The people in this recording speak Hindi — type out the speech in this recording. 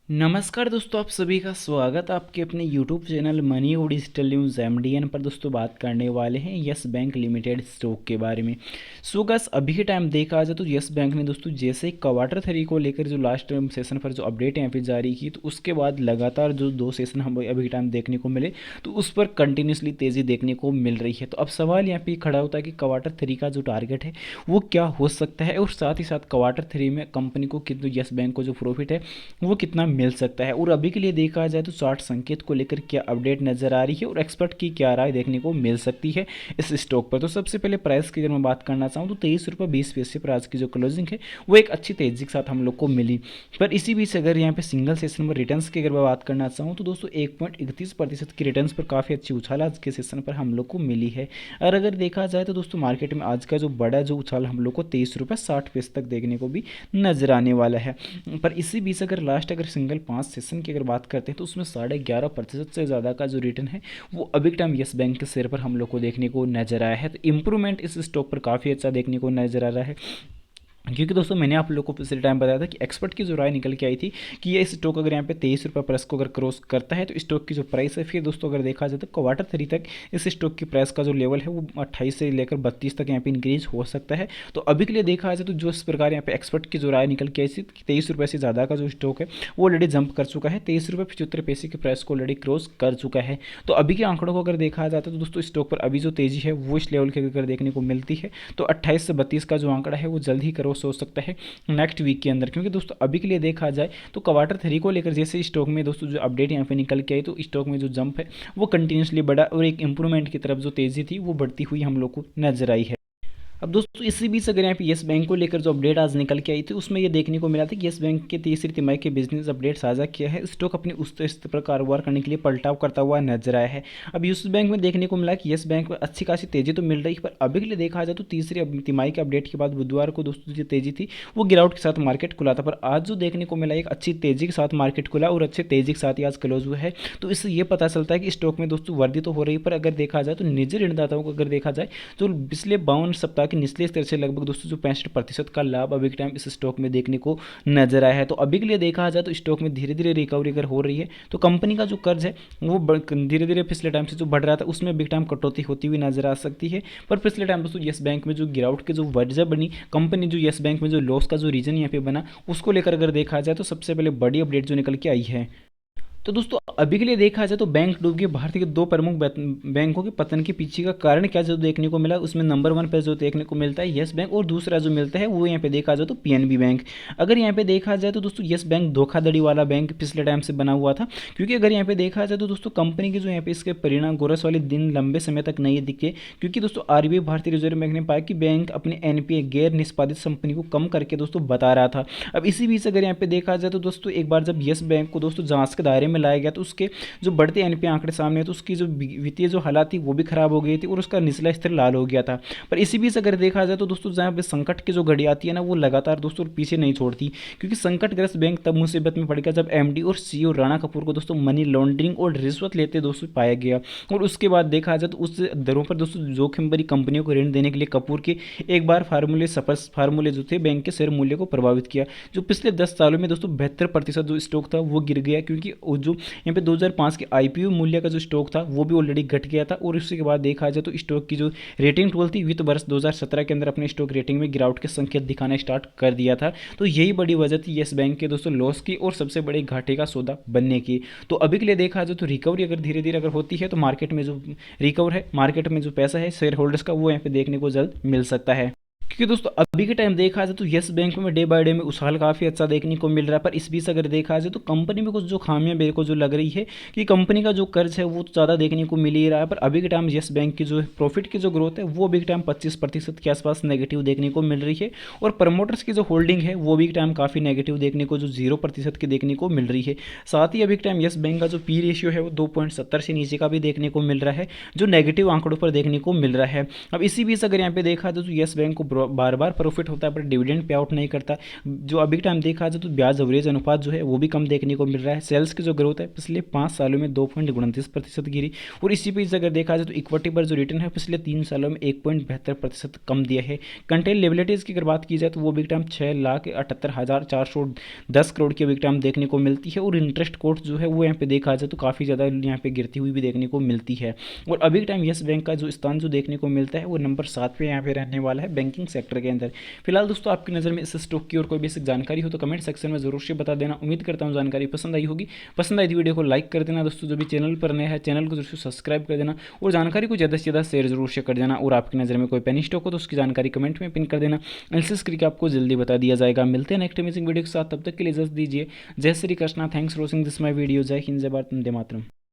नमस्कार दोस्तों, आप सभी का स्वागत आपके अपने यूट्यूब चैनल मनी और डिजिटल न्यूज़ एमडीएन पर। दोस्तों बात करने वाले हैं यस बैंक लिमिटेड स्टॉक के बारे में। सो गस अभी के टाइम देखा जाए तो यस बैंक ने दोस्तों जैसे क्वार्टर 3 को लेकर जो लास्ट सेशन पर जो अपडेट यहाँ पे जारी की, तो उसके बाद लगातार जो 2 सेशन हम अभी के टाइम देखने को मिले, तो उस पर कंटिन्यूसली तेज़ी देखने को मिल रही है। तो अब सवाल यहाँ पे खड़ा होता है कि क्वार्टर 3 का जो टारगेट है वो क्या हो सकता है, और साथ ही साथ क्वार्टर 3 में कंपनी को कितना, यस बैंक को जो प्रॉफिट है वो कितना मिल सकता है। और अभी के लिए देखा जाए तो चार्ट संकेत को लेकर क्या अपडेट नजर आ रही है और एक्सपर्ट की क्या राय देखने को मिल सकती है इस स्टॉक पर। तो सबसे पहले प्राइस की अगर मैं बात करना चाहूँ तो 23 रुपये 20 पैसे पर आज की जो क्लोजिंग है वो एक अच्छी तेजी के साथ हम लोग को मिली। पर इसी बीच अगर यहाँ पे सिंगल सेशन में रिटर्न्स की अगर मैं बात करना चाहूँ तो दोस्तों 1.31% की रिटर्न्स पर काफ़ी अच्छी उछाल आज के सेशन पर हम लोग को मिली है। और अगर देखा जाए तो दोस्तों मार्केट में आज का जो बड़ा जो उछाल हम लोग को 23 रुपये 60 पैसे तक देखने को भी नजर आने वाला है। पर इसी बीच अगर सिंगल 5 सेशन की अगर बात करते हैं तो उसमें 11.5% से ज़्यादा का जो रिटर्न है वो अभी के टाइम यस बैंक के शेयर पर हम लोग को देखने को नजर आया है। तो इंप्रूवमेंट इस स्टॉक पर काफ़ी अच्छा देखने को नजर आ रहा है, क्योंकि दोस्तों मैंने आप लोगों को पिछले टाइम बताया था कि एक्सपर्ट की जो राय निकल के आई थी कि ये स्टॉक अगर यहाँ पे 23 रुपये प्लस को अगर क्रॉस करता है तो स्टॉक की जो प्राइस है, फिर दोस्तों अगर देखा जाए तो क्वार्टर 3 तक इस स्टॉक की प्राइस का जो लेवल है वो 28 से लेकर 32 तक यहाँ पे इंक्रीज हो सकता है। तो अभी के लिए देखा जाए तो जो इस प्रकार यहाँ पे एक्सपर्ट की जो राय निकल के आई थी 23 रुपये से ज़्यादा का जो स्टॉक है वो ऑलरेडी जंप कर चुका है, 23 रुपये 75 पैसे की प्राइस को ऑलरेडी क्रॉस कर चुका है। तो अभी के आंकड़ों को अगर देखा जाता है तो दोस्तों स्टॉक पर अभी जो तेजी है वो इस लेवल की अगर देखने को मिलती है तो 28 से 32 का जो आंकड़ा है वो जल्द ही क्रॉस हो सकता है नेक्स्ट वीक के अंदर। क्योंकि दोस्तों अभी के लिए देखा जाए तो क्वार्टर 3 को लेकर जैसे स्टॉक में दोस्तों जो अपडेट यहाँ पे निकल के आई, तो स्टॉक में जो जंप है वो कंटिन्यूसली बढ़ा और एक इंप्रूवमेंट की तरफ जो तेजी थी वो बढ़ती हुई हम लोग को नजर आई है। अब दोस्तों इसी बीच अगर यहाँ पे येस बैंक को लेकर जो अपडेट आज निकल के आई थी उसमें ये देखने को मिला था कि येस बैंक के तीसरी तिमाही के बिजनेस अपडेट साझा किया है। स्टॉक अपनी उस स्तर पर कारोबार करने के लिए पलटाव करता हुआ नजर आया है। अब यूस बैंक में देखने को मिला कि येस बैंक में अच्छी खासी तेजी तो मिल रही है, पर अभी के लिए देखा जाए तो तीसरी तिमाही के अपडेट के बाद बुधवार को दोस्तों जो तेजी थी वो गिरावट के साथ मार्केट खुला था। पर आज जो देखने को मिला एक अच्छी तेजी के साथ मार्केट खुला और अच्छे तेजी के साथ ही आज क्लोज हुआ है। तो इससे ये पता चलता है कि स्टॉक में दोस्तों वर्दी तो हो रही है, पर अगर देखा जाए तो निजी ऋणदाताओं को अगर देखा जाए तो पिछले 52 सप्ताह के निचले स्तर से लगभग दोस्तों जो 65% का लाभ अभी के टाइम इस स्टॉक में देखने को नजर आया है। तो अभी के लिए देखा जाए तो स्टॉक में धीरे धीरे रिकवरी अगर हो रही है तो कंपनी का जो कर्ज है वो धीरे धीरे पिछले टाइम से जो बढ़ रहा था उसमें अभी टाइम कटौती होती हुई नजर आ सकती है। पर पिछले टाइम दोस्तों येस बैंक में जो गिरावट की जो वजह बनी, कंपनी जो येस बैंक में जो लॉस का जो रीजन यहाँ पे बना, उसको लेकर अगर देखा जाए तो सबसे पहले बड़ी अपडेट जो निकल के आई है। तो दोस्तों अभी के लिए देखा जाए तो बैंक डूब गई, भारतीय के दो प्रमुख बैंकों के पतन के पीछे का कारण क्या जो देखने को मिला, उसमें नंबर 1 पे जो देखने को मिलता है येस बैंक, और दूसरा जो मिलता है वो यहाँ पे देखा जाए तो पीएनबी बैंक। अगर यहाँ पे देखा जाए तो दोस्तों येस बैंक धोखाधड़ी वाला बैंक पिछले टाइम से बना हुआ था, क्योंकि अगर यहाँ पे देखा जाए तो दोस्तों कंपनी के जो यहाँ पे इसके परिणाम गोरस वाले दिन लंबे समय तक नहीं दिखे, क्योंकि दोस्तों आरबीआई भारतीय रिजर्व बैंक ने पाया कि बैंक अपने एनपीए गैर निष्पादित कंपनी को कम करके दोस्तों बता रहा था। अब इसी बीच अगर यहाँ पे देखा जाए तो दोस्तों एक बार जब येस बैंक को दोस्तों जांच के दायरे में लाया गया तो उसके जो बढ़ते एनपीए आंकड़े सामने, तो उसकी जो वित्तीय जो हालात थी वो भी खराब हो गई थी और उसका निचला स्तर लाल हो गया था। पर इसी बीच अगर देखा जाए तो दोस्तों जहाँ पे संकट की जो घड़ी आती है ना वो लगातार दोस्तों पीछे नहीं छोड़ती, क्योंकि संकटग्रस्त बैंक तब मुसीबत में पड़ गया जब एमडी और सीईओ राणा कपूर को दोस्तों मनी लॉन्ड्रिंग और रिश्वत लेते दोस्तों पाया गया। और उसके बाद देखा जाए तो उस दरों पर दोस्तों जोखिम भरी कंपनियों को ऋण देने के लिए कपूर के एक बार फार्मूले जो थे बैंक के शेयर मूल्य को प्रभावित किया, जो पिछले 10 सालों में दोस्तों 72% जो स्टॉक था वो गिर गया, क्योंकि जो यहाँ पे 2005 के आईपीओ मूल्य का जो स्टॉक था वो भी ऑलरेडी घट गया था। और उसके बाद देखा जाए तो स्टॉक की जो रेटिंग टूल थी वित्त वर्ष 2017 के अंदर अपने स्टॉक रेटिंग में गिरावट के संकेत दिखाना स्टार्ट कर दिया था। तो यही बड़ी वजह थी येस बैंक के दोस्तों लॉस की और सबसे बड़े घाटे का सौदा बनने की। तो अभी के लिए देखा जाए तो रिकवरी अगर धीरे धीरे अगर होती है तो मार्केट में जो रिकवर है, मार्केट में जो पैसा है शेयर होल्डर्स का वो यहाँ पे देखने को जल्द मिल सकता है। क्योंकि दोस्तों अभी के टाइम देखा जाए तो येस बैंक में डे बाय डे में उछाल काफ़ी अच्छा देखने को मिल रहा है। पर इस बीच अगर देखा जाए तो कंपनी में कुछ जो खामियां मेरे को जो लग रही है कि कंपनी का जो कर्ज है वो ज़्यादा देखने को मिल ही रहा है। पर अभी के टाइम येस बैंक की जो प्रॉफिट की जो ग्रोथ है वो अभी के टाइम 25% के आसपास नेगेटिव देखने को मिल रही है, और प्रमोटर्स की जो होल्डिंग है वो भी टाइम काफ़ी नेगेटिव देखने को जो 0% की देखने को मिल रही है। साथ ही अभी के टाइम येस बैंक का जो पी रेशियो है वो 2.70 से नीचे का भी देखने को मिल रहा है, जो नेगेटिव आंकड़ों पर देखने को मिल रहा है। अब इसी बीच अगर यहाँ पे देखा जाए तो येस बैंक को बार बार प्रॉफिट होता है पर डिविडेंड पे आउट नहीं करता। जो अभी टाइम देखा जाए तो ब्याज अवरेज अनुपात जो है वो भी कम देखने को मिल रहा है। सेल्स की जो ग्रोथ है पिछले 5 सालों में 2.29% गिरी, और इसी बीच अगर देखा जाए तो इक्विटी पर जो रिटर्न है पिछले 3 सालों में 1.72% कम दिया है। कंटेंट लिबिलिटीज़ की अगर बात की जाए तो वो बिग टाइम 6,78,410 करोड़ की बिग टाइम देखने को मिलती है, और इंटरेस्ट कोस्ट जो है वो यहाँ पे देखा जाए तो काफ़ी ज़्यादा यहाँ पे गिरती हुई भी देखने को मिलती है। और अभी टाइम येस बैंक का जो स्थान जो देखने को मिलता है वो नंबर 7 पे यहाँ पे रहने वाला है बैंकिंग सेक्टर के अंदर। फिलहाल दोस्तों आपकी नज़र में इस स्टॉक की और कोई बेसिक जानकारी हो तो कमेंट सेक्शन में जरूर से बता देना। उम्मीद करता हूँ जानकारी पसंद आई होगी। पसंद आई तो वीडियो को लाइक कर देना दोस्तों, जो भी चैनल पर नया है चैनल को जरूर से सब्सक्राइब कर देना, और जानकारी को ज़्यादा से ज़्यादा शेयर जरूर से कर देना। और आपकी नज़र में कोई पेनी स्टॉक हो तो उसकी जानकारी कमेंट में पिन कर देना, एनालिसिस करके आपको जल्दी बता दिया जाएगा। मिलते हैं नेक्स्ट अमेजिंग वीडियो के साथ, तब तक के लिए इजाजत दीजिए। जय Shri Krishna, thanks for watching this my video. जय हिंद, जय भारत, वंदे मातरम।